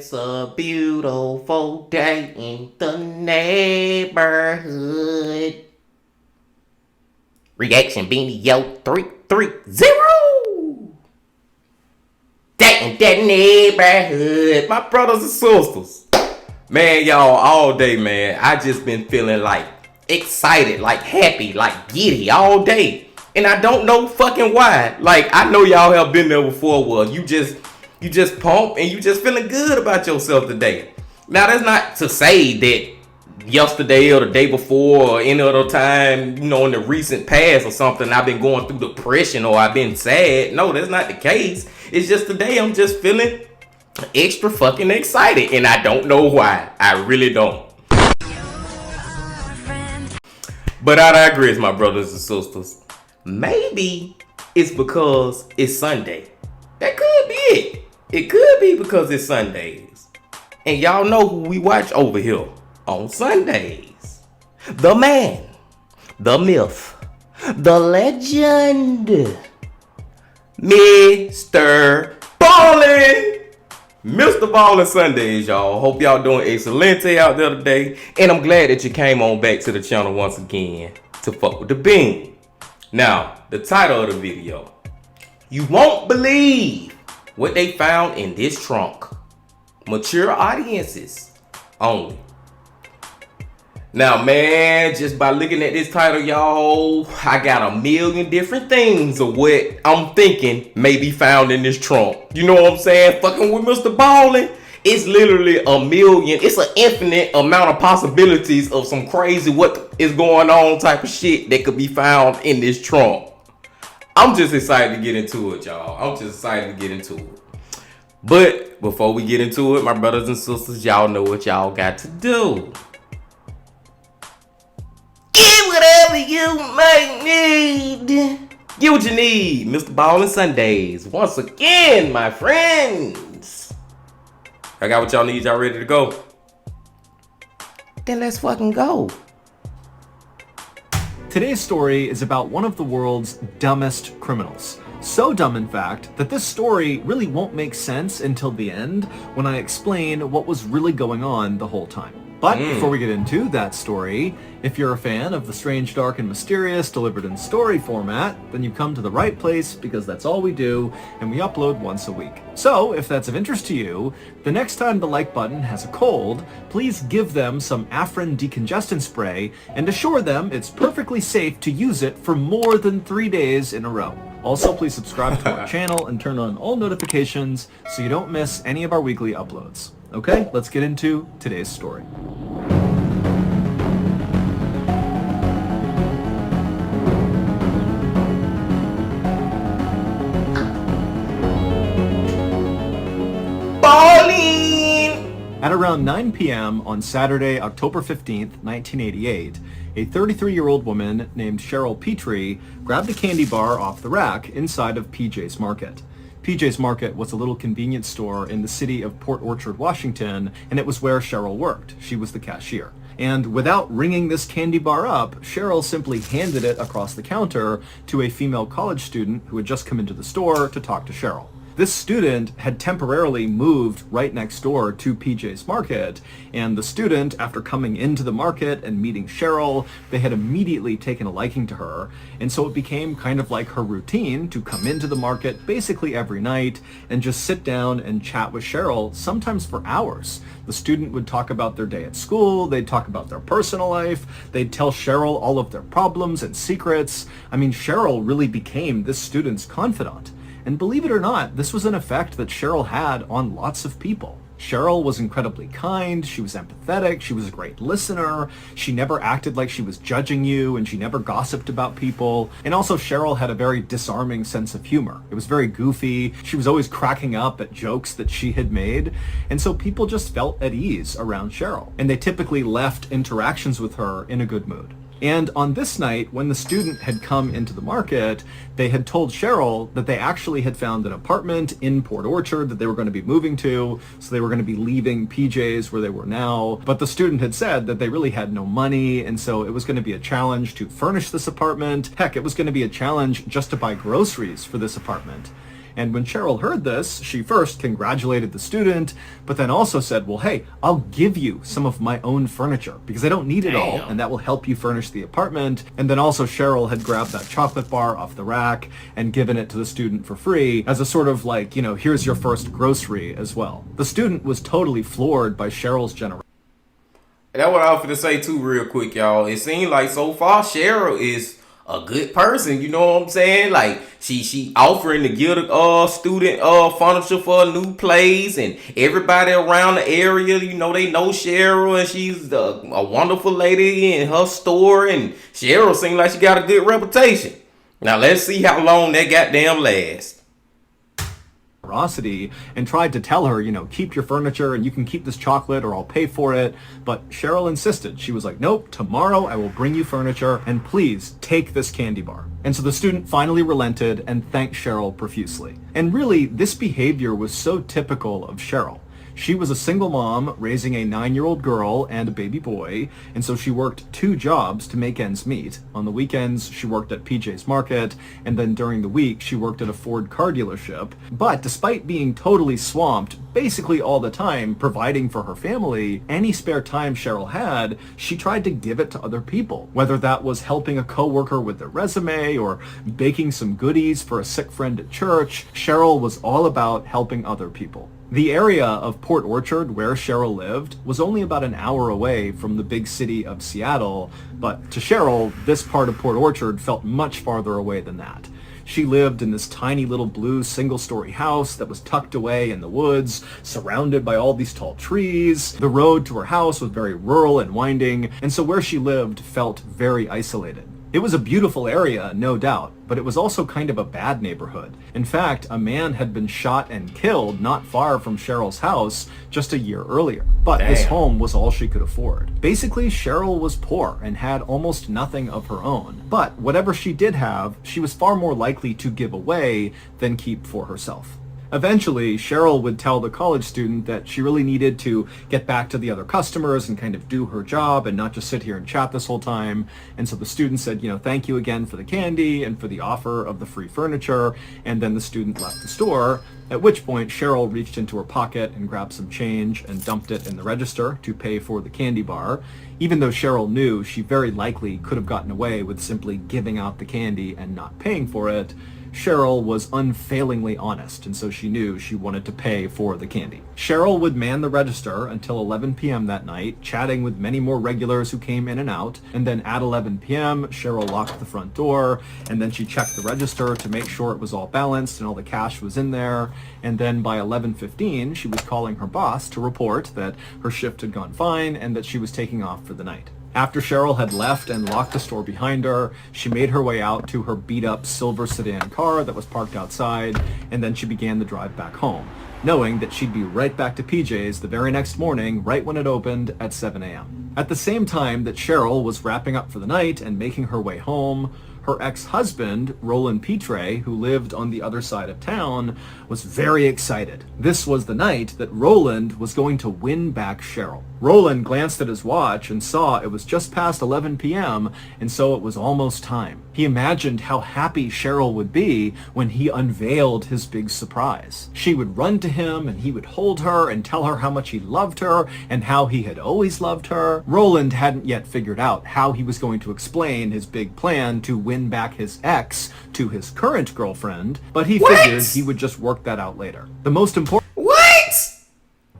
It's a beautiful day in the neighborhood. Reaction Beanie Yo 330. Day in the neighborhood. My brothers and sisters. Man, y'all, all day, man, I just been feeling like excited, like happy, like giddy all day. And I don't know fucking why. Like, I know y'all have been there before. Well, you just pump and you just feeling good about yourself today. Now, that's not to say that yesterday or the day before or any other time, in the recent past or something, I've been going through depression or I've been sad. No, that's not the case. It's just today I'm just feeling extra fucking excited, and I don't know why. I really don't. But I digress, my brothers and sisters. Maybe it's because it's Sunday. That could be it. It could be because it's Sundays. And y'all know who we watch over here on Sundays. The man, the myth, the legend, MrBallen. MrBallen Sundays, y'all. Hope y'all doing excelente out there today. And I'm glad that you came on back to the channel once again to fuck with the bean. Now, the title of the video. You won't believe what they found in this trunk. Mature audiences only. Now, man, just by looking at this title, y'all, I got a million different things of what I'm thinking may be found in this trunk. You know what I'm saying? Fucking with MrBallen, it's literally a million. It's an infinite amount of possibilities of some crazy what is going on type of shit that could be found in this trunk. I'm just excited to get into it, y'all. I'm just excited to get into it. But before we get into it, my brothers and sisters, y'all know what y'all got to do. Get whatever you might need. Get what you need. MrBallen Sundays. Once again, my friends. I got what y'all need. Y'all ready to go? Then let's fucking go. Today's story is about one of the world's dumbest criminals. So dumb, in fact, that this story really won't make sense until the end when I explain what was really going on the whole time. But before we get into that story, if you're a fan of the strange, dark, and mysterious delivered in story format, then you've come to the right place because that's all we do, and we upload once a week. So, if that's of interest to you, the next time the like button has a cold, please give them some Afrin decongestant spray and assure them it's perfectly safe to use it for more than 3 days in a row. Also, please subscribe to our channel and turn on all notifications so you don't miss any of our weekly uploads. Okay, let's get into today's story. At around 9 p.m. on Saturday, October 15th, 1988, a 33-year-old woman named Cheryl Petrie grabbed a candy bar off the rack inside of PJ's Market. PJ's Market was a little convenience store in the city of Port Orchard, Washington, and it was where Cheryl worked. She was the cashier. And without ringing this candy bar up, Cheryl simply handed it across the counter to a female college student who had just come into the store to talk to Cheryl. This student had temporarily moved right next door to PJ's Market, and the student, after coming into the market and meeting Cheryl, they had immediately taken a liking to her, and so it became kind of like her routine to come into the market basically every night and just sit down and chat with Cheryl, sometimes for hours. The student would talk about their day at school, they'd talk about their personal life, they'd tell Cheryl all of their problems and secrets. I mean, Cheryl really became this student's confidant. And believe it or not, this was an effect that Cheryl had on lots of people. Cheryl was incredibly kind, she was empathetic, she was a great listener, she never acted like she was judging you, and she never gossiped about people. And also Cheryl had a very disarming sense of humor. It was very goofy, she was always cracking up at jokes that she had made, and so people just felt at ease around Cheryl. And they typically left interactions with her in a good mood. And on this night, when the student had come into the market, they had told Cheryl that they actually had found an apartment in Port Orchard that they were going to be moving to, so they were going to be leaving PJ's where they were now. But the student had said that they really had no money, and so it was going to be a challenge to furnish this apartment. Heck, it was going to be a challenge just to buy groceries for this apartment. And when Cheryl heard this, she first congratulated the student, but then also said, well, hey, I'll give you some of my own furniture because I don't need it all, and that will help you furnish the apartment. And then also Cheryl had grabbed that chocolate bar off the rack and given it to the student for free as a sort of like, you know, here's your first grocery as well. The student was totally floored by Cheryl's generosity. That's what I was going to say too real quick, y'all. It seems like so far Cheryl is a good person, you know what I'm saying? Like she offering to give the student furniture for a new place, and everybody around the area, you know, they know Cheryl, and she's a wonderful lady in her store, and Cheryl seems like she got a good reputation. Now let's see how long that goddamn lasts. And tried to tell her, you know, keep your furniture and you can keep this chocolate or I'll pay for it. But Cheryl insisted. She was like, nope, tomorrow I will bring you furniture and please take this candy bar. And so the student finally relented and thanked Cheryl profusely. And really, this behavior was so typical of Cheryl. She was a single mom raising a 9-year-old girl and a baby boy, and so she worked 2 jobs to make ends meet. On the weekends, she worked at PJ's Market, and then during the week, she worked at a Ford car dealership. But despite being totally swamped basically all the time providing for her family, any spare time Cheryl had, she tried to give it to other people. Whether that was helping a coworker with their resume or baking some goodies for a sick friend at church, Cheryl was all about helping other people. The area of Port Orchard where Cheryl lived was only about an hour away from the big city of Seattle, but to Cheryl, this part of Port Orchard felt much farther away than that. She lived in this tiny little blue single-story house that was tucked away in the woods, surrounded by all these tall trees. The road to her house was very rural and winding, and so where she lived felt very isolated. It was a beautiful area, no doubt, but it was also kind of a bad neighborhood. In fact, a man had been shot and killed not far from Cheryl's house just a year earlier. But this home was all she could afford. Basically, Cheryl was poor and had almost nothing of her own. But whatever she did have, she was far more likely to give away than keep for herself. Eventually, Cheryl would tell the college student that she really needed to get back to the other customers and kind of do her job and not just sit here and chat this whole time. And so the student said, you know, thank you again for the candy and for the offer of the free furniture. And then the student left the store, at which point Cheryl reached into her pocket and grabbed some change and dumped it in the register to pay for the candy bar, even though Cheryl knew she very likely could have gotten away with simply giving out the candy and not paying for it. Cheryl was unfailingly honest, and so she knew she wanted to pay for the candy. Cheryl would man the register until 11 p.m. that night, chatting with many more regulars who came in and out, and then at 11 p.m., Cheryl locked the front door, and then she checked the register to make sure it was all balanced and all the cash was in there, and then by 11:15, she was calling her boss to report that her shift had gone fine and that she was taking off for the night. After Cheryl had left and locked the store behind her, she made her way out to her beat-up silver sedan car that was parked outside, and then she began the drive back home, knowing that she'd be right back to PJ's the very next morning, right when it opened at 7 a.m. At the same time that Cheryl was wrapping up for the night and making her way home, her ex-husband, Roland Pitre, who lived on the other side of town, was very excited. This was the night that Roland was going to win back Cheryl. Roland glanced at his watch and saw it was just past 11 p.m., and so it was almost time. He imagined how happy Cheryl would be when he unveiled his big surprise. She would run to him and he would hold her and tell her how much he loved her and how he had always loved her. Roland hadn't yet figured out how he was going to explain his big plan to win back his ex to his current girlfriend, but he figured he would just work that out later. The most important— What?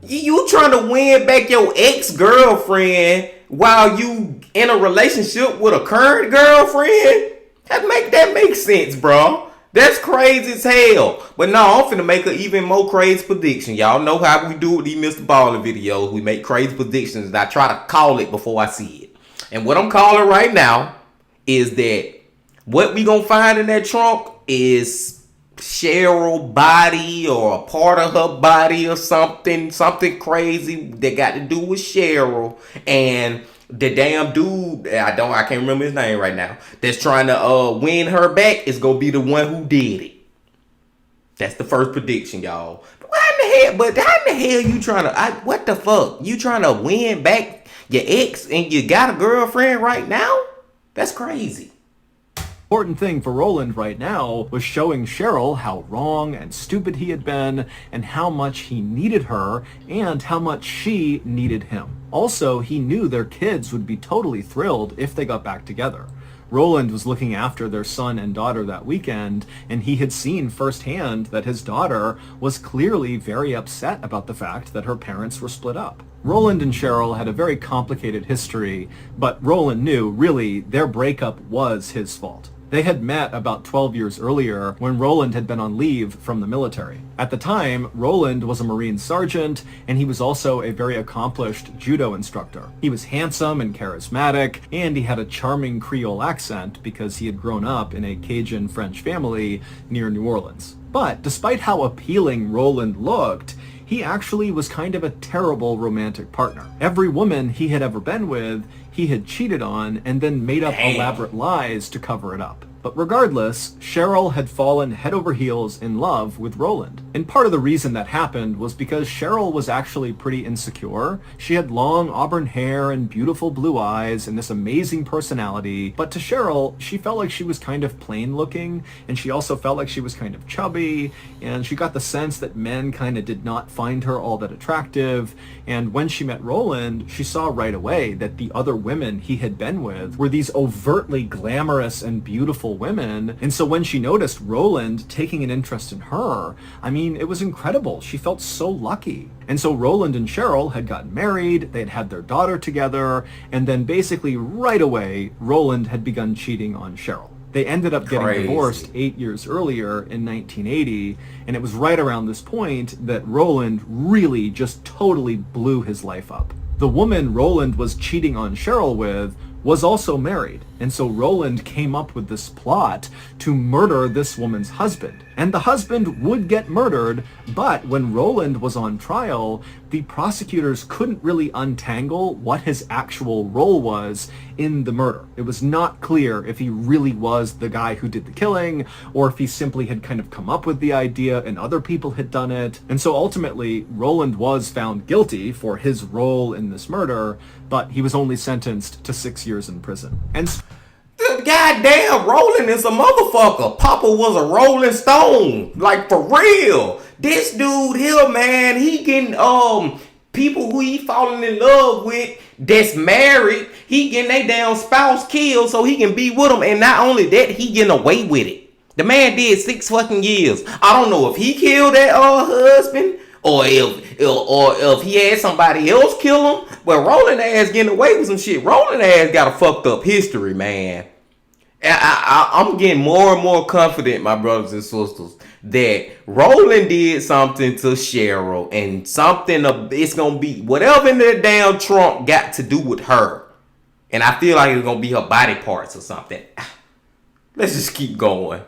You trying to win back your ex-girlfriend while you in a relationship with a current girlfriend? That make sense, bro. That's crazy as hell. But no, I'm finna make an even more crazy prediction. Y'all know how we do with these MrBallen videos. We make crazy predictions and I try to call it before I see it. And what I'm calling right now is that what we gonna find in that trunk is Cheryl's body or a part of her body or something crazy that got to do with Cheryl, and the damn dude, I can't remember his name right now, that's trying to win her back is gonna be the one who did it. That's the first prediction, y'all. How in the hell you trying to, what the fuck? You trying to win back your ex and you got a girlfriend right now? That's crazy. Important thing for Roland right now was showing Cheryl how wrong and stupid he had been and how much he needed her and how much she needed him. Also, he knew their kids would be totally thrilled if they got back together. Roland was looking after their son and daughter that weekend, and he had seen firsthand that his daughter was clearly very upset about the fact that her parents were split up. Roland and Cheryl had a very complicated history, but Roland knew, really, their breakup was his fault. They had met about 12 years earlier when Roland had been on leave from the military. At the time, Roland was a Marine sergeant, and he was also a very accomplished judo instructor. He was handsome and charismatic, and he had a charming Creole accent because he had grown up in a Cajun French family near New Orleans. But despite how appealing Roland looked, he actually was kind of a terrible romantic partner. Every woman he had ever been with, he had cheated on and then made up elaborate lies to cover it up. But regardless, Cheryl had fallen head over heels in love with Roland. And part of the reason that happened was because Cheryl was actually pretty insecure. She had long auburn hair and beautiful blue eyes and this amazing personality. But to Cheryl, she felt like she was kind of plain looking, and she also felt like she was kind of chubby, and she got the sense that men kind of did not find her all that attractive. And when she met Roland, she saw right away that the other women he had been with were these overtly glamorous and beautiful women. And so when she noticed Roland taking an interest in her, I mean, it was incredible. She felt so lucky. And so Roland and Cheryl had gotten married, they had had their daughter together, and then basically right away, Roland had begun cheating on Cheryl. They ended up getting divorced 8 years earlier in 1980, and it was right around this point that Roland really just totally blew his life up. The woman Roland was cheating on Cheryl with was also married, and so Roland came up with this plot to murder this woman's husband. And the husband would get murdered, but when Roland was on trial, the prosecutors couldn't really untangle what his actual role was in the murder. It was not clear if he really was the guy who did the killing, or if he simply had kind of come up with the idea and other people had done it. And so ultimately, Roland was found guilty for his role in this murder, but he was only sentenced to 6 years in prison. And goddamn, Roland is a motherfucker. Papa was a Rolling Stone, like for real. This dude here, man, he getting people who he falling in love with that's married. He getting their damn spouse killed so he can be with them, and not only that, he getting away with it. The man did 6 fucking years. I don't know if he killed that husband or if he had somebody else kill him, but Roland ass getting away with some shit. Roland ass got a fucked up history, man. I'm getting more and more confident, my brothers and sisters, that Roland did something to Cheryl, and something it's gonna be whatever in that damn trunk got to do with her, and I feel like it's gonna be her body parts or something. Let's just keep going.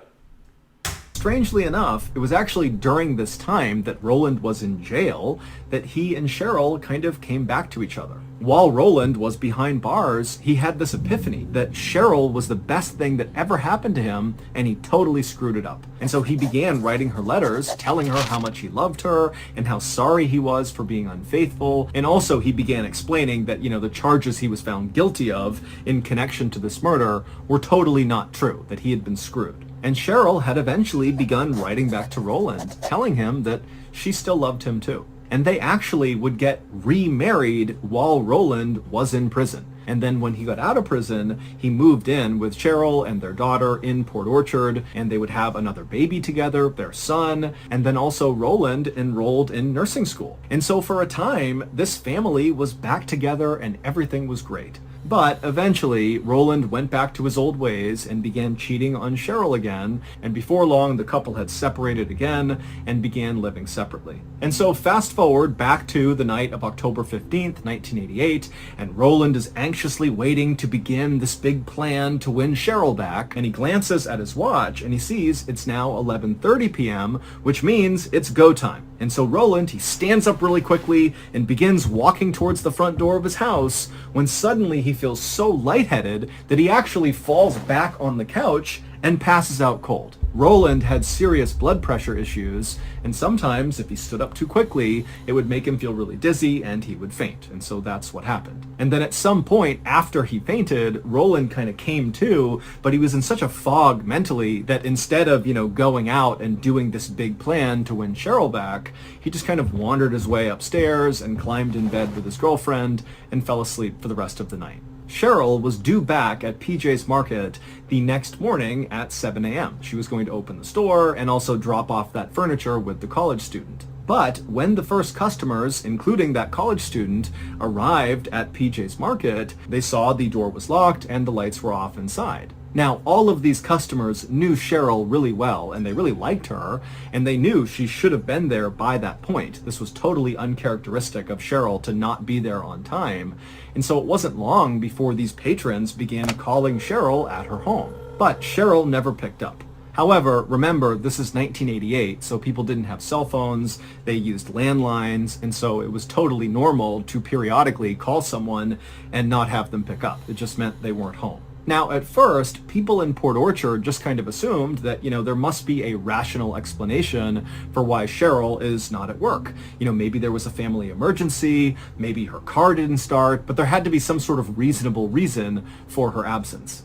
strangely enough, it was actually during this time that Roland was in jail that he and Cheryl kind of came back to each other. While Roland was behind bars, he had this epiphany that Cheryl was the best thing that ever happened to him, and he totally screwed it up. And so he began writing her letters, telling her how much he loved her and how sorry he was for being unfaithful. And also he began explaining that, the charges he was found guilty of in connection to this murder were totally not true, that he had been screwed. And Cheryl had eventually begun writing back to Roland, telling him that she still loved him too. And they actually would get remarried while Roland was in prison. And then when he got out of prison, he moved in with Cheryl and their daughter in Port Orchard, and they would have another baby together, their son, and then also Roland enrolled in nursing school. And so for a time, this family was back together and everything was great. But eventually, Roland went back to his old ways and began cheating on Cheryl again, and before long the couple had separated again and began living separately. And so fast forward back to the night of October 15th, 1988, and Roland is anxiously waiting to begin this big plan to win Cheryl back, and he glances at his watch and he sees it's now 11:30 p.m., which means it's go time. And so Roland, he stands up really quickly and begins walking towards the front door of his house when suddenly he feels so lightheaded that he actually falls back on the couch and passes out cold. Roland had serious blood pressure issues, and sometimes if he stood up too quickly, it would make him feel really dizzy and he would faint. And so that's what happened. And then at some point after he fainted, Roland kind of came to, but he was in such a fog mentally that instead of, going out and doing this big plan to win Cheryl back, he just kind of wandered his way upstairs and climbed in bed with his girlfriend and fell asleep for the rest of the night. Cheryl was due back at PJ's Market the next morning at 7 a.m. She was going to open the store and also drop off that furniture with the college student. But when the first customers, including that college student, arrived at PJ's Market, they saw the door was locked and the lights were off inside. Now, all of these customers knew Cheryl really well, and they really liked her, and they knew she should have been there by that point. This was totally uncharacteristic of Cheryl to not be there on time, and so it wasn't long before these patrons began calling Cheryl at her home. But Cheryl never picked up. However, remember, this is 1988, so people didn't have cell phones, they used landlines, and so it was totally normal to periodically call someone and not have them pick up. It just meant they weren't home. Now, at first, people in Port Orchard just kind of assumed that, there must be a rational explanation for why Cheryl is not at work. Maybe there was a family emergency, maybe her car didn't start, but there had to be some sort of reasonable reason for her absence.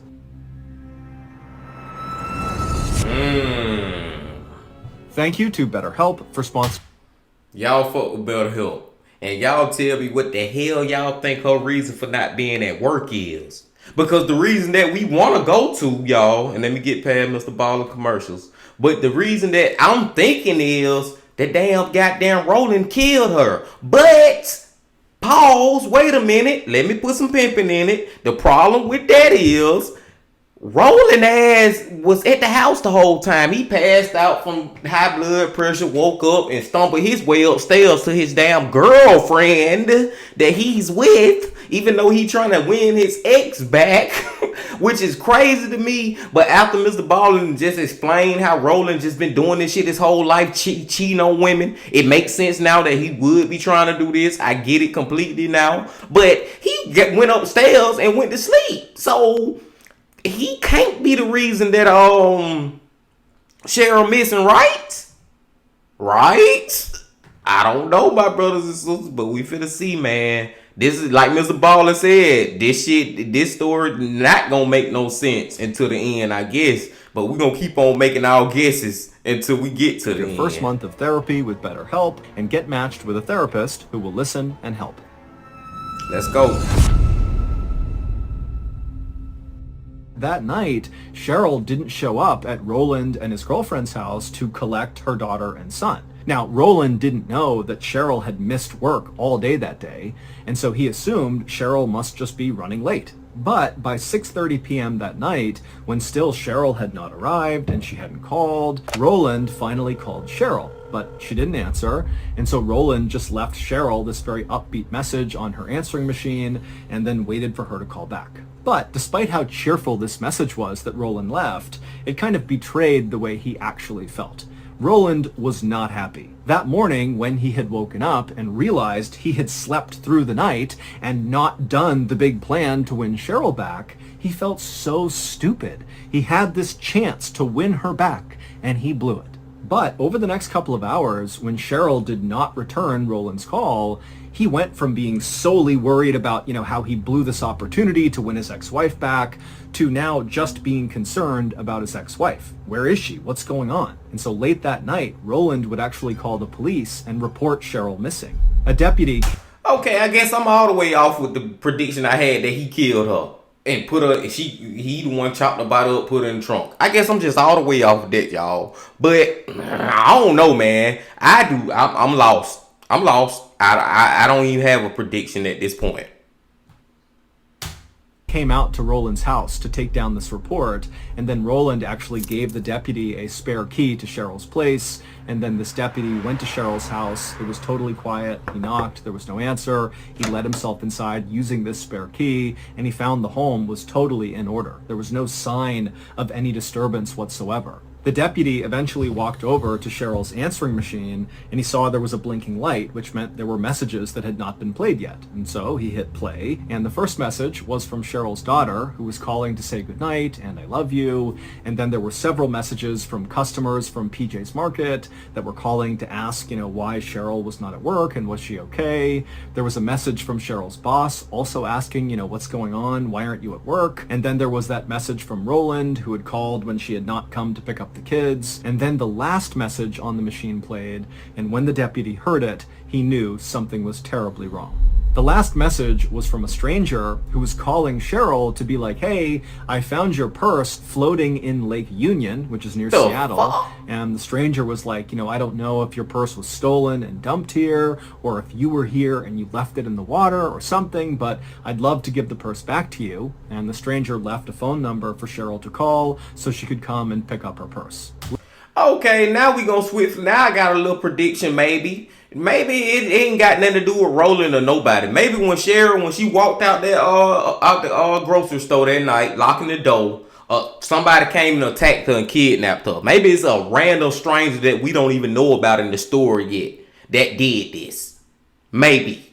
Thank you to BetterHelp for sponsoring. Y'all fuck with BetterHelp. And y'all tell me what the hell y'all think her reason for not being at work is. Because the reason that we want to go to, y'all, and let me get past MrBallen commercials, but the reason that I'm thinking is that damn goddamn Roland killed her. But, pause, wait a minute, let me put some pimping in it. The problem with that is, Roland ass was at the house the whole time. He passed out from high blood pressure, woke up and stumbled his way upstairs to his damn girlfriend that he's with, even though he trying to win his ex back, which is crazy to me. But after MrBallen just explained how Roland just been doing this shit his whole life, cheating on women, it makes sense now that he would be trying to do this. I get it completely now. But he went upstairs and went to sleep. So he can't be the reason that Cheryl missing, right? Right? I don't know, my brothers and sisters, but we finna see, man. This is like MrBallen said. This story not gonna make no sense until the end, I guess. But we're gonna keep on making our guesses until we get to the end. Your first month of therapy with BetterHelp and get matched with a therapist who will listen and help. Let's go. That night, Cheryl didn't show up at Roland and his girlfriend's house to collect her daughter and son. Now, Roland didn't know that Cheryl had missed work all day that day, and so he assumed Cheryl must just be running late. But by 6:30 p.m. that night, when still Cheryl had not arrived and she hadn't called, Roland finally called Cheryl, but she didn't answer, and so Roland just left Cheryl this very upbeat message on her answering machine and then waited for her to call back. But despite how cheerful this message was that Roland left, it kind of betrayed the way he actually felt. Roland was not happy. That morning, when he had woken up and realized he had slept through the night and not done the big plan to win Cheryl back, he felt so stupid. He had this chance to win her back, and he blew it. But over the next couple of hours, when Cheryl did not return Roland's call, he went from being solely worried about, how he blew this opportunity to win his ex-wife back, to now just being concerned about his ex-wife. Where is she? What's going on? And so late that night, Roland would actually call the police and report Cheryl missing. A deputy... Okay, I guess I'm all the way off with the prediction I had that he killed her. And he the one chopped the body up, put her in the trunk. I guess I'm just all the way off of that, y'all. But I don't know, man. I'm lost. I'm lost. I don't even have a prediction at this point. came out to Roland's house to take down this report, and then Roland actually gave the deputy a spare key to Cheryl's place, and then this deputy went to Cheryl's house. It was totally quiet. He knocked. There was no answer. He let himself inside using this spare key, and he found the home was totally in order. There was no sign of any disturbance whatsoever. The deputy eventually walked over to Cheryl's answering machine, and he saw there was a blinking light, which meant there were messages that had not been played yet. And so he hit play, and the first message was from Cheryl's daughter, who was calling to say goodnight and I love you. And then there were several messages from customers from PJ's Market that were calling to ask, why Cheryl was not at work and was she okay. There was a message from Cheryl's boss also asking, what's going on? Why aren't you at work? And then there was that message from Roland, who had called when she had not come to pick up the kids. And then the last message on the machine played, and when the deputy heard it, he knew something was terribly wrong. The last message was from a stranger who was calling Cheryl to be like, hey, I found your purse floating in Lake Union, which is near Seattle. And the stranger was like, I don't know if your purse was stolen and dumped here, or if you were here and you left it in the water or something, but I'd love to give the purse back to you. And the stranger left a phone number for Cheryl to call so she could come and pick up her purse. Okay, now we gonna switch. Now I got a little prediction, maybe. Maybe it ain't got nothing to do with Roland or nobody. Maybe when Cheryl, when she walked out the grocery store that night, locking the door, somebody came and attacked her and kidnapped her. Maybe it's a random stranger that we don't even know about in the story yet that did this. Maybe.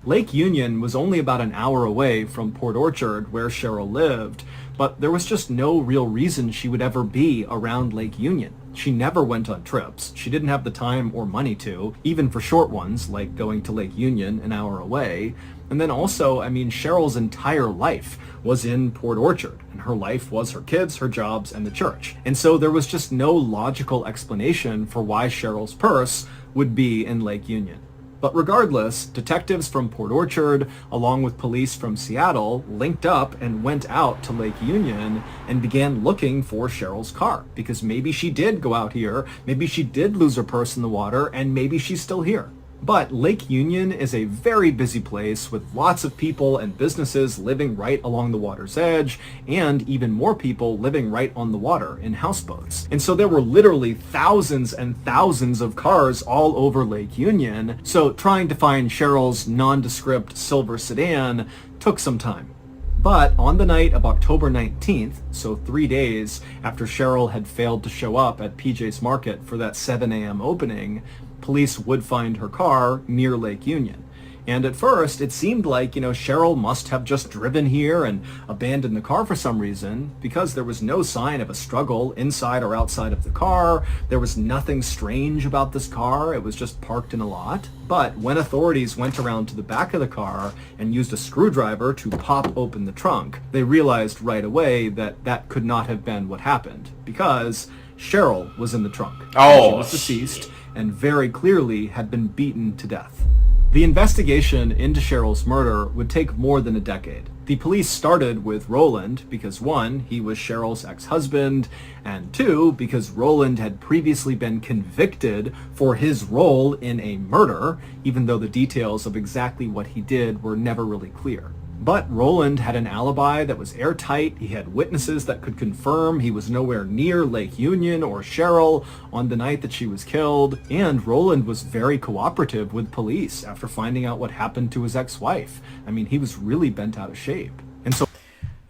Lake Union was only about an hour away from Port Orchard, where Cheryl lived, but there was just no real reason she would ever be around Lake Union. She never went on trips. She didn't have the time or money to, even for short ones, like going to Lake Union an hour away. And then also, Cheryl's entire life was in Port Orchard, and her life was her kids, her jobs, and the church. And so there was just no logical explanation for why Cheryl's purse would be in Lake Union. But regardless, detectives from Port Orchard, along with police from Seattle, linked up and went out to Lake Union and began looking for Cheryl's car, because maybe she did go out here, maybe she did lose her purse in the water, and maybe she's still here. But Lake Union is a very busy place with lots of people and businesses living right along the water's edge, and even more people living right on the water in houseboats. And so there were literally thousands and thousands of cars all over Lake Union, so trying to find Cheryl's nondescript silver sedan took some time. But on the night of October 19th, so 3 days after Cheryl had failed to show up at PJ's Market for that 7 a.m. opening, police would find her car near Lake Union. And at first, it seemed like, Cheryl must have just driven here and abandoned the car for some reason, because there was no sign of a struggle inside or outside of the car. There was nothing strange about this car. It was just parked in a lot. But when authorities went around to the back of the car and used a screwdriver to pop open the trunk, they realized right away that that could not have been what happened, because Cheryl was in the trunk. Oh, she was deceased and very clearly had been beaten to death. The investigation into Cheryl's murder would take more than a decade. The police started with Roland because 1, he was Cheryl's ex-husband, and 2, because Roland had previously been convicted for his role in a murder, even though the details of exactly what he did were never really clear. But Roland had an alibi that was airtight. He had witnesses that could confirm he was nowhere near Lake Union or Cheryl on the night that she was killed. And Roland was very cooperative with police after finding out what happened to his ex-wife. He was really bent out of shape. And so,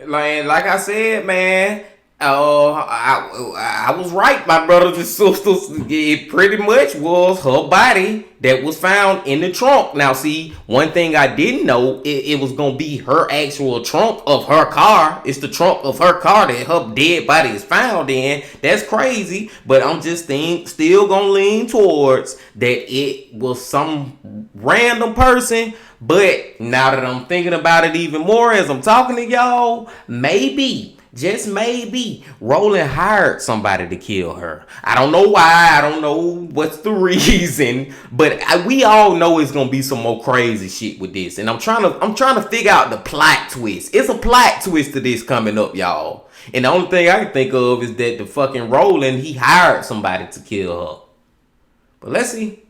like I said, man, I was right, my brothers and sisters. It pretty much was her body that was found in the trunk. Now, see, one thing I didn't know, it was going to be her actual trunk of her car. It's the trunk of her car that her dead body is found in. That's crazy, but I'm just still going to lean towards that it was some random person. But now that I'm thinking about it even more as I'm talking to y'all, maybe, just maybe, Roland hired somebody to kill her. I don't know why. I don't know what's the reason, but we all know it's gonna be some more crazy shit with this. And I'm trying to figure out the plot twist. It's a plot twist to this coming up, y'all. And the only thing I can think of is that the fucking Roland, he hired somebody to kill her. But let's see.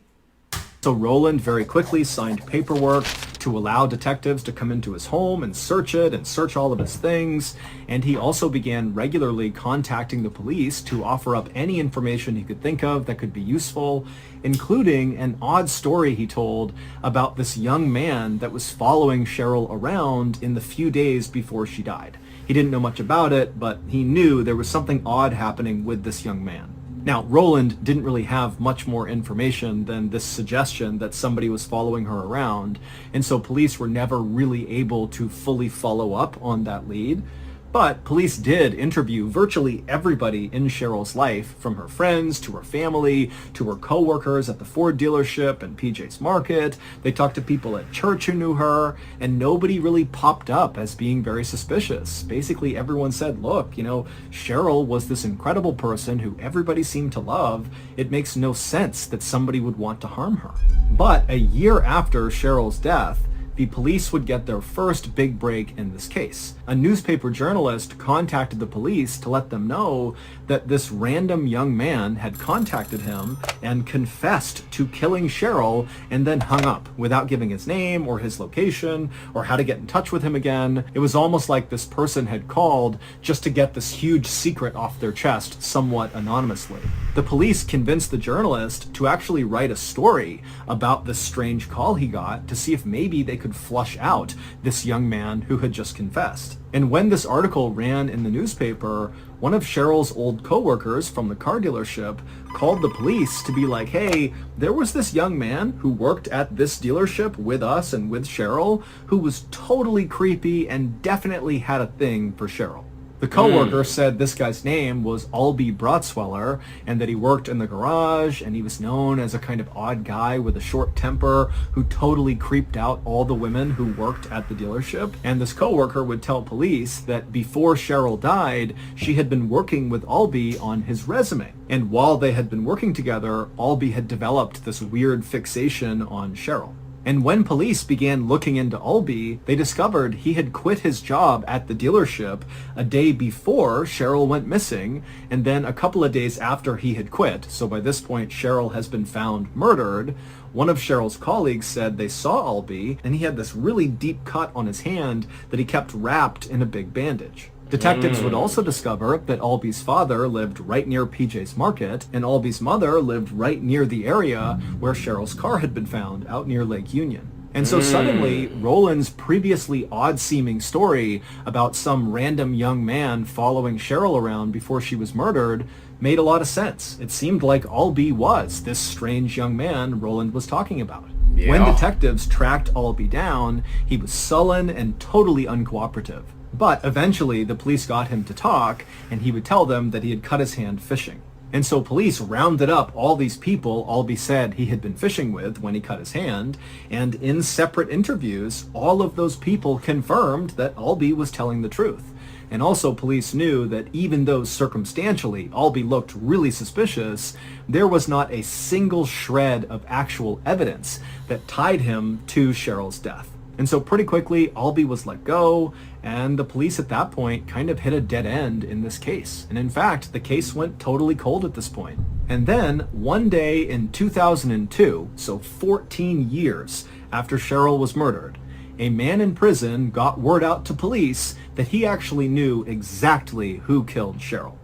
So Roland very quickly signed paperwork to allow detectives to come into his home and search it and search all of his things. And he also began regularly contacting the police to offer up any information he could think of that could be useful, including an odd story he told about this young man that was following Cheryl around in the few days before she died. He didn't know much about it, but he knew there was something odd happening with this young man. Now, Roland didn't really have much more information than this suggestion that somebody was following her around, and so police were never really able to fully follow up on that lead. But police did interview virtually everybody in Cheryl's life, from her friends to her family to her co-workers at the Ford dealership and PJ's Market. They talked to people at church who knew her, and nobody really popped up as being very suspicious. Basically, everyone said, look, Cheryl was this incredible person who everybody seemed to love. It makes no sense that somebody would want to harm her. But a year after Cheryl's death, the police would get their first big break in this case. A newspaper journalist contacted the police to let them know that this random young man had contacted him and confessed to killing Cheryl and then hung up without giving his name or his location or how to get in touch with him again. It was almost like this person had called just to get this huge secret off their chest somewhat anonymously. The police convinced the journalist to actually write a story about this strange call he got to see if maybe they could flush out this young man who had just confessed. And when this article ran in the newspaper, one of Cheryl's old co-workers from the car dealership called the police to be like, hey, there was this young man who worked at this dealership with us and with Cheryl who was totally creepy and definitely had a thing for Cheryl. The co-worker said this guy's name was Albie Brotsweller and that he worked in the garage and he was known as a kind of odd guy with a short temper who totally creeped out all the women who worked at the dealership. And this co-worker would tell police that before Cheryl died, she had been working with Albie on his resume. And while they had been working together, Albie had developed this weird fixation on Cheryl. And when police began looking into Albie, they discovered he had quit his job at the dealership a day before Cheryl went missing, and then a couple of days after he had quit, so by this point Cheryl has been found murdered, one of Cheryl's colleagues said they saw Albie, and he had this really deep cut on his hand that he kept wrapped in a big bandage. Detectives would also discover that Albie's father lived right near PJ's Market, and Albie's mother lived right near the area where Cheryl's car had been found, out near Lake Union. And so suddenly, Roland's previously odd-seeming story about some random young man following Cheryl around before she was murdered made a lot of sense. It seemed like Albie was this strange young man Roland was talking about. Yeah. When detectives tracked Albie down, he was sullen and totally uncooperative. But eventually the police got him to talk, and he would tell them that he had cut his hand fishing. And so police rounded up all these people Albie said he had been fishing with when he cut his hand, and in separate interviews, all of those people confirmed that Albie was telling the truth. And also police knew that even though circumstantially Albie looked really suspicious, there was not a single shred of actual evidence that tied him to Cheryl's death. And so pretty quickly, Albie was let go, and the police at that point kind of hit a dead end in this case. And in fact, the case went totally cold at this point. And then, one day in 2002, so 14 years after Cheryl was murdered, a man in prison got word out to police that he actually knew exactly who killed Cheryl.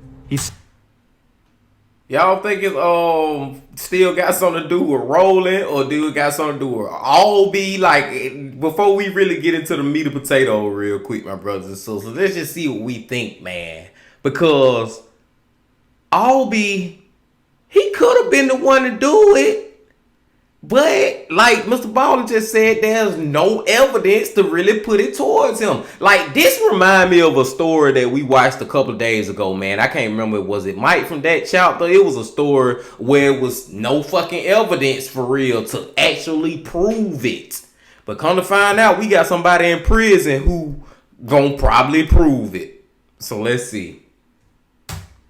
Y'all think it's still got something to do with Roland, or do it got something to do with Albie? Like, before we really get into the meat and potato real quick, my brothers and sisters, let's just see what we think, man. Because Albie, he could have been the one to do it. But, like MrBallen just said, there's no evidence to really put it towards him. Like, this remind me of a story that we watched a couple of days ago, man. I can't remember, was it Mike from that chapter? It was a story where it was no fucking evidence for real to actually prove it. But come to find out, we got somebody in prison who gonna probably prove it. So let's see.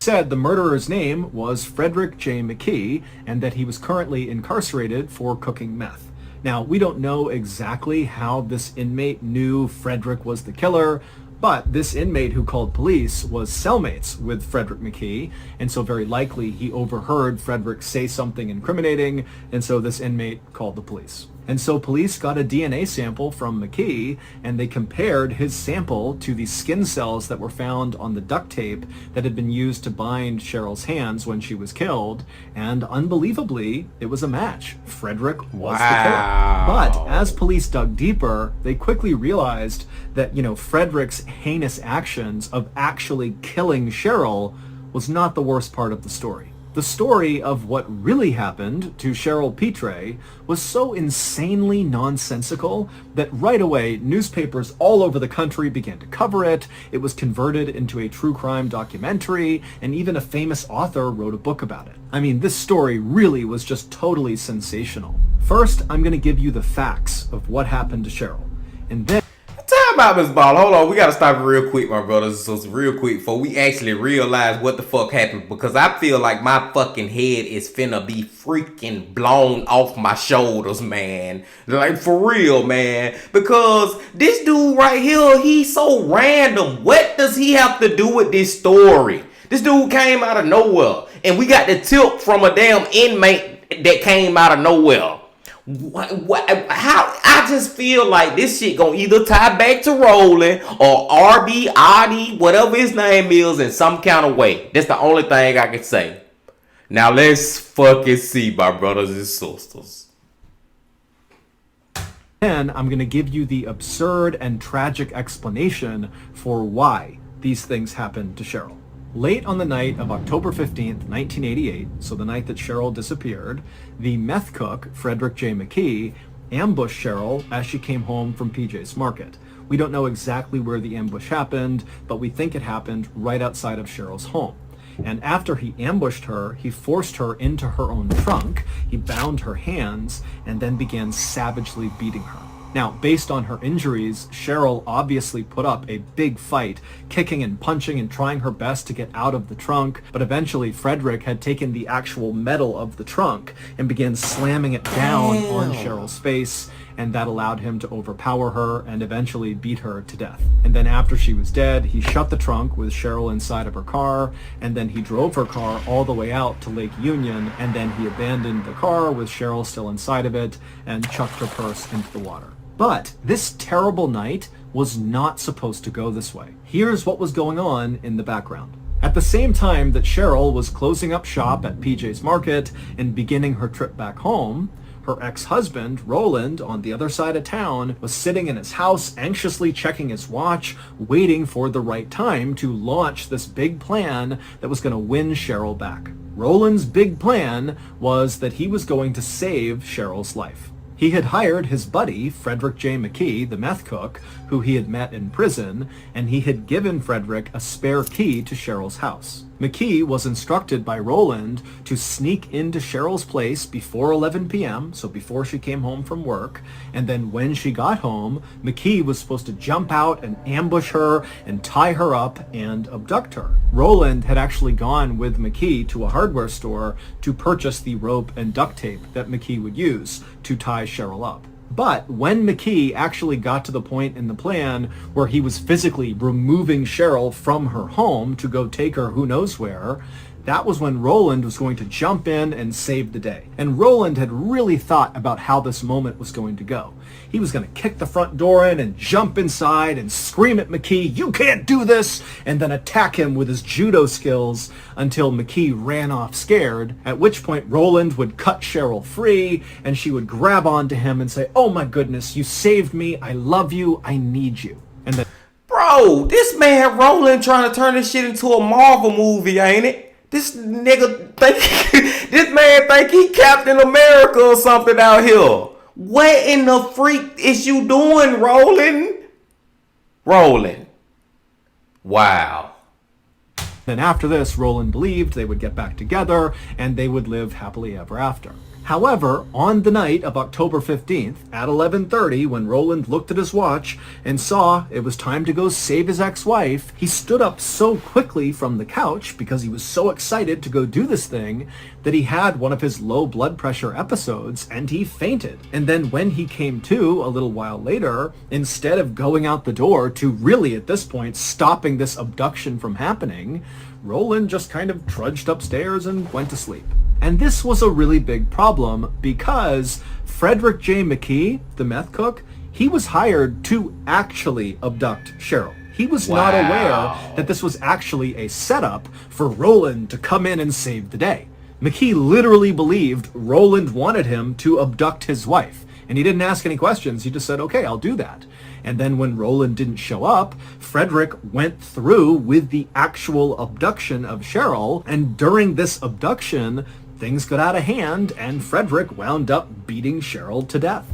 Said the murderer's name was Frederick J. McKee and that he was currently incarcerated for cooking meth. Now, we don't know exactly how this inmate knew Frederick was the killer, but this inmate who called police was cellmates with Frederick McKee, and so very likely he overheard Frederick say something incriminating, and so this inmate called the police. And so police got a DNA sample from McKee, and they compared his sample to the skin cells that were found on the duct tape that had been used to bind Cheryl's hands when she was killed, and unbelievably, it was a match. Frederick was the killer. But as police dug deeper, they quickly realized that, Frederick's heinous actions of actually killing Cheryl was not the worst part of the story. The story of what really happened to Cheryl Petre was so insanely nonsensical that right away newspapers all over the country began to cover it. It was converted into a true crime documentary, and even a famous author wrote a book about it. I mean, this story really was just totally sensational. First, I'm going to give you the facts of what happened to Cheryl, and then Time out, MrBallen. Hold on, we gotta stop it real quick, my brothers. So real quick before we actually realize what the fuck happened, because I feel like my fucking head is finna be freaking blown off my shoulders, man. Like for real, man. Because this dude right here, he's so random. What does he have to do with this story? This dude came out of nowhere, and we got the tip from a damn inmate that came out of nowhere. How? I just feel like this shit gonna either tie back to Roland or RB, Adi, whatever his name is, in some kind of way. That's the only thing I can say. Now let's fucking see, my brothers and sisters. then I'm going to give you the absurd and tragic explanation for why these things happened to Cheryl. Late on the night of October 15th, 1988, so the night that Cheryl disappeared, the meth cook, Frederick J. McKee, ambushed Cheryl as she came home from PJ's Market. We don't know exactly where the ambush happened, but we think it happened right outside of Cheryl's home. And after he ambushed her, he forced her into her own trunk, he bound her hands, and then began savagely beating her. Now, based on her injuries, Cheryl obviously put up a big fight, kicking and punching and trying her best to get out of the trunk, but eventually Frederick had taken the actual metal of the trunk and began slamming it down on Cheryl's face, and that allowed him to overpower her and eventually beat her to death. And then after she was dead, he shut the trunk with Cheryl inside of her car, and then he drove her car all the way out to Lake Union, and then he abandoned the car with Cheryl still inside of it and chucked her purse into the water. But this terrible night was not supposed to go this way. Here's what was going on in the background. At the same time that Cheryl was closing up shop at PJ's Market and beginning her trip back home, her ex-husband, Roland, on the other side of town, was sitting in his house anxiously checking his watch, waiting for the right time to launch this big plan that was going to win Cheryl back. Roland's big plan was that he was going to save Cheryl's life. He had hired his buddy, Frederick J. McKee, the meth cook, who he had met in prison, and he had given Frederick a spare key to Cheryl's house. McKee was instructed by Roland to sneak into Cheryl's place before 11 p.m., so before she came home from work, and then when she got home, McKee was supposed to jump out and ambush her and tie her up and abduct her. Roland had actually gone with McKee to a hardware store to purchase the rope and duct tape that McKee would use to tie Cheryl up. But when McKee actually got to the point in the plan where he was physically removing Cheryl from her home to go take her who knows where, that was when Roland was going to jump in and save the day. And Roland had really thought about how this moment was going to go. He was going to kick the front door in and jump inside and scream at McKee, "You can't do this!" and then attack him with his judo skills until McKee ran off scared, at which point Roland would cut Cheryl free and she would grab onto him and say, "Oh my goodness, you saved me, I love you, I need you." And then, Bro, this man Roland trying to turn this shit into a Marvel movie, ain't it? This nigga think this man think he Captain America or something out here. What in the freak is you doing, Roland? Roland. Wow. then after this, Roland believed they would get back together and they would live happily ever after. However, on the night of October 15th at 11:30, when Roland looked at his watch and saw it was time to go save his ex-wife, he stood up so quickly from the couch because he was so excited to go do this thing that he had one of his low blood pressure episodes and he fainted. And then when he came to a little while later, instead of going out the door to really at this point stopping this abduction from happening, Roland just kind of trudged upstairs and went to sleep. And this was a really big problem because Frederick J. McKee, the meth cook, he was hired to actually abduct Cheryl. He was not aware that this was actually a setup for Roland to come in and save the day. McKee literally believed Roland wanted him to abduct his wife. And he didn't ask any questions. He just said, okay, I'll do that. And then when Roland didn't show up, Frederick went through with the actual abduction of Cheryl. And during this abduction, things got out of hand and Frederick wound up beating Cheryl to death.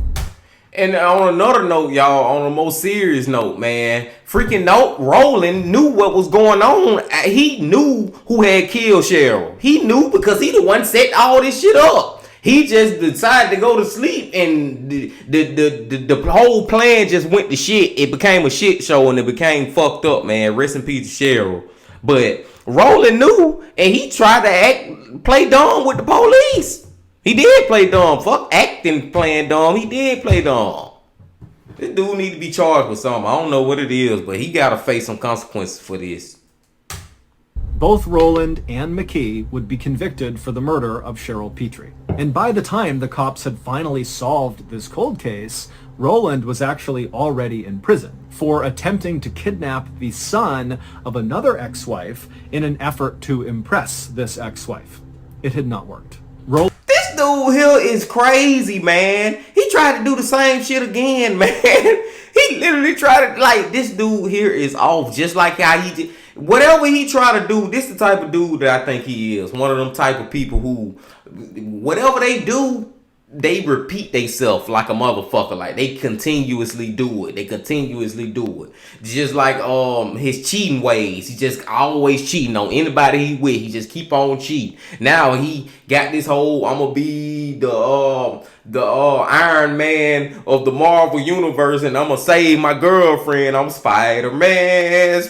And on another note, y'all, on a more serious note, man, freaking Roland knew what was going on. He knew who had killed Cheryl. He knew because he the one set all this shit up. He just decided to go to sleep, and the whole plan just went to shit. It became a shit show, and it became fucked up, man. Rest in peace to Cheryl. But Roland knew, and he tried to play dumb with the police. He did play dumb. Fuck acting playing dumb. He did play dumb. This dude need to be charged with something. I don't know what it is, but he gotta face some consequences for this. Both Roland and McKee would be convicted for the murder of Cheryl Petrie. And by the time the cops had finally solved this cold case, Roland was actually already in prison for attempting to kidnap the son of another ex-wife in an effort to impress this ex-wife. It had not worked. This dude here is crazy, man. He tried to do the same shit again, man. He literally tried to, like, this dude here is off, just like how he did. Whatever he try to do, this the type of dude that I think he is. One of them type of people who, whatever they do, they repeat themselves like a motherfucker. Like, they continuously do it. Just like his cheating ways. He just always cheating on anybody he with. He just keep on cheating. Now he got this whole, I'm gonna be the Iron Man of the Marvel universe, and I'm gonna save my girlfriend. I'm Spider-Man,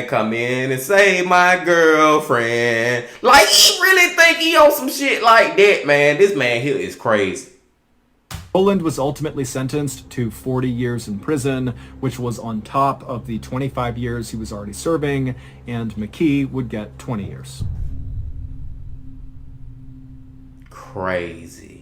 come in and save my girlfriend. Like, he really think he on some shit like that, man. This man here is crazy. Roland was ultimately sentenced to 40 years in prison, which was on top of the 25 years he was already serving, and McKee would get 20 years. Crazy.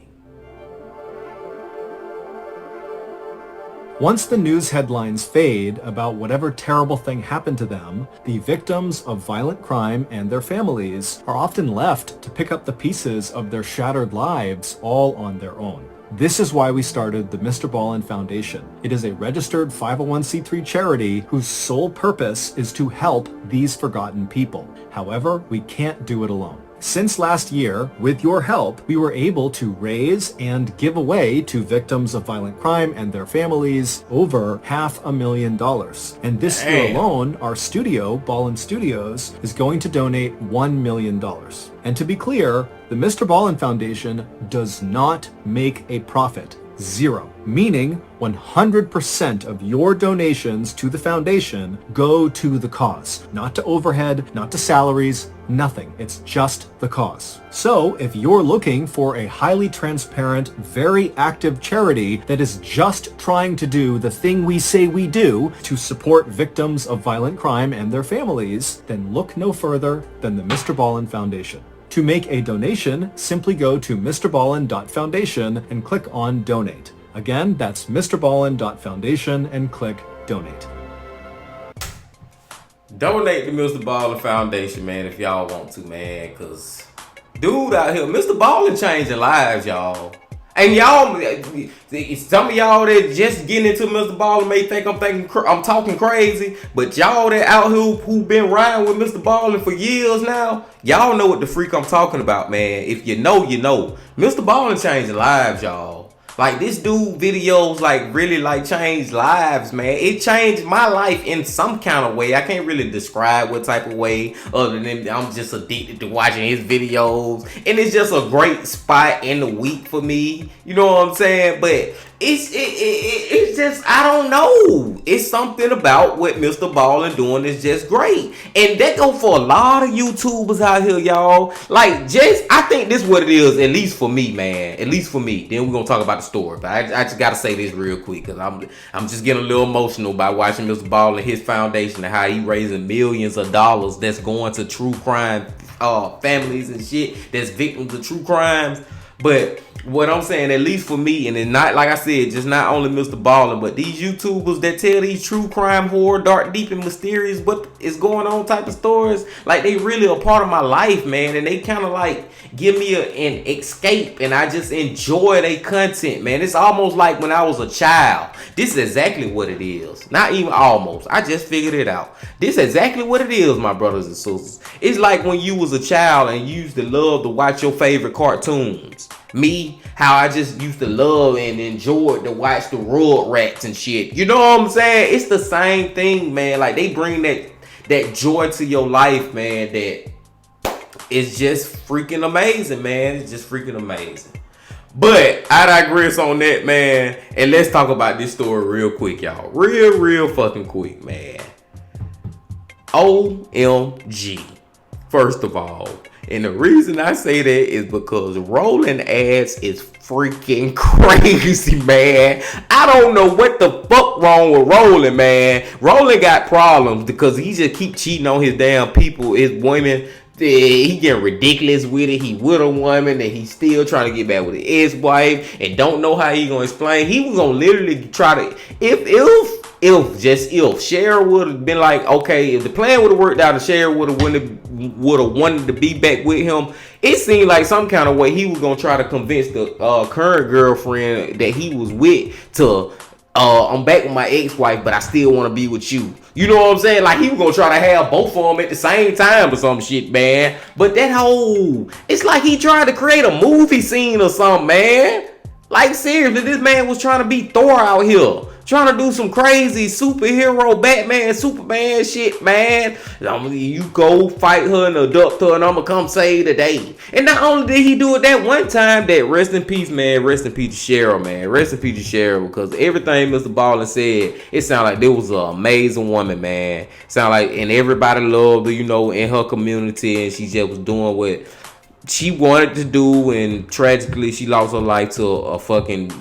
Once the news headlines fade about whatever terrible thing happened to them, the victims of violent crime and their families are often left to pick up the pieces of their shattered lives all on their own. This is why we started the MrBallen Foundation. It is a registered 501c3 charity whose sole purpose is to help these forgotten people. However, we can't do it alone. Since last year, with your help, we were able to raise and give away to victims of violent crime and their families over $500,000. And this year alone, our studio, Ballen Studios, is going to donate $1 million. And to be clear, the MrBallen Foundation does not make a profit. Zero. Meaning 100% of your donations to the foundation go to the cause. Not to overhead, not to salaries, nothing. It's just the cause. So if you're looking for a highly transparent, very active charity that is just trying to do the thing we say we do to support victims of violent crime and their families, then look no further than the MrBallen Foundation. To make a donation, simply go to MrBallen.Foundation and click on Donate. Again, that's MrBallen.Foundation and click Donate. Donate to MrBallen Foundation, man, if y'all want to, man, because dude out here, MrBallen changing lives, y'all. And y'all, some of y'all that just getting into MrBallen may think I'm talking crazy, but y'all that out here who been riding with MrBallen for years now, y'all know what the freak I'm talking about, man. If you know, you know. MrBallen changing lives, y'all. Like, this dude videos, like, really, like, changed lives, man. It changed my life in some kind of way. I can't really describe what type of way, other than I'm just addicted to watching his videos. And it's just a great spot in the week for me. You know what I'm saying? But it's just, I don't know. It's something about what MrBallen doing is just great. And that go for a lot of YouTubers out here, y'all. Like, I think this is what it is, at least for me, man. At least for me. Then we're going to talk about the story. But I just got to say this real quick, because I'm just getting a little emotional by watching MrBallen and his foundation and how he raising millions of dollars that's going to true crime families and shit that's victims of true crimes. But what I'm saying, at least for me, and it's not like I said, just not only MrBallen, but these YouTubers that tell these true crime, horror, dark, deep, and mysterious what is going on type of stories, like they really a part of my life, man, and they kind of like give me an escape, and I just enjoy their content, man. It's almost like when I was a child. This is exactly what it is. Not even almost. I just figured it out. This is exactly what it is, my brothers and sisters. It's like when you was a child and you used to love to watch your favorite cartoons. Me, how I just used to love and enjoy to watch the Rugrats and shit. You know what I'm saying? It's the same thing, man. Like they bring that joy to your life, man, that it's just freaking amazing, man. It's just freaking amazing. But I digress on that, man. And let's talk about this story real quick, y'all. Real fucking quick, man. OMG. First of all. And the reason I say that is because rolling ass is freaking crazy, man. I don't know what the fuck wrong with Rolling, man. Rolling got problems because he just keep cheating on his damn people, his women. He getting ridiculous with it. He with a woman and he's still trying to get back with his ex-wife and don't know how he gonna explain. He was gonna literally try to if Cheryl would have been like, okay, if the plan would have worked out and Cheryl would have wanted to be back with him, it seemed like some kind of way he was gonna try to convince the current girlfriend that he was with to I'm back with my ex-wife, but I still want to be with you. You know what I'm saying? Like he was gonna try to have both of them at the same time or some shit, man. But that whole, it's like he tried to create a movie scene or something, man. Like seriously, this man was trying to be Thor out here. Trying to do some crazy superhero Batman, Superman shit, man. You go fight her and abduct her and I'm gonna come save the day. And not only did he do it that one time, that rest in peace, man. Rest in peace to Cheryl, man. Rest in peace to Cheryl, because everything MrBallen said, it sounded like there was an amazing woman, man. Sound like, and everybody loved her, you know, in her community, and she just was doing what she wanted to do, and tragically she lost her life to a fucking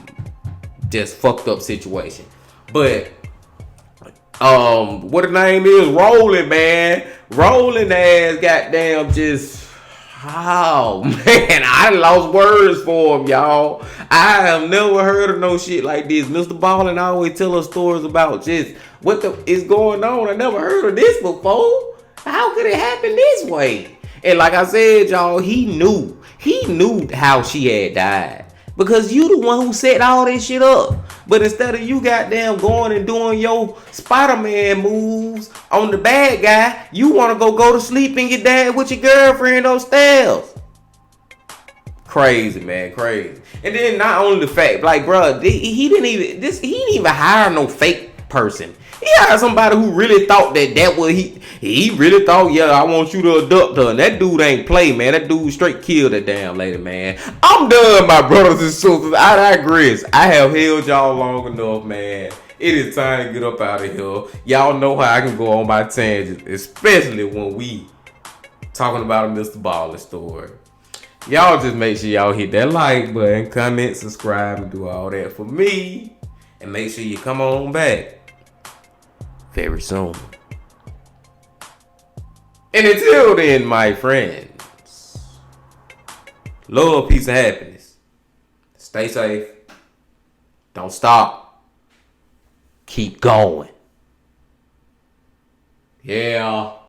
just fucked up situation. But what the name is, Rolling, man. Rolling ass goddamn just, oh man, I lost words for him, y'all. I have never heard of no shit like this. MrBallen always tell us stories about just what the is going on. I never heard of this before. How could it happen this way? And like I said, y'all, he knew how she had died. Because you the one who set all this shit up. But instead of you goddamn going and doing your Spider-Man moves on the bad guy, you want to go to sleep and get down with your girlfriend upstairs. Crazy, man, crazy. And then not only the fact, like, bro, he didn't even hire no fake person. He hired somebody who really thought that was he really thought, yeah, I want you to abduct her. And that dude ain't play, man. That dude straight killed that damn lady, man. I'm done, my brothers and sisters. I digress. I have held y'all long enough, man. It is time to get up out of here. Y'all know how I can go on my tangent, especially when we talking about a MrBallen story. Y'all just make sure y'all hit that like button, comment, subscribe, and do all that for me. And make sure you come on back very soon. And until then, my friends, love, peace, and happiness. Stay safe. Don't stop. Keep going. Yeah.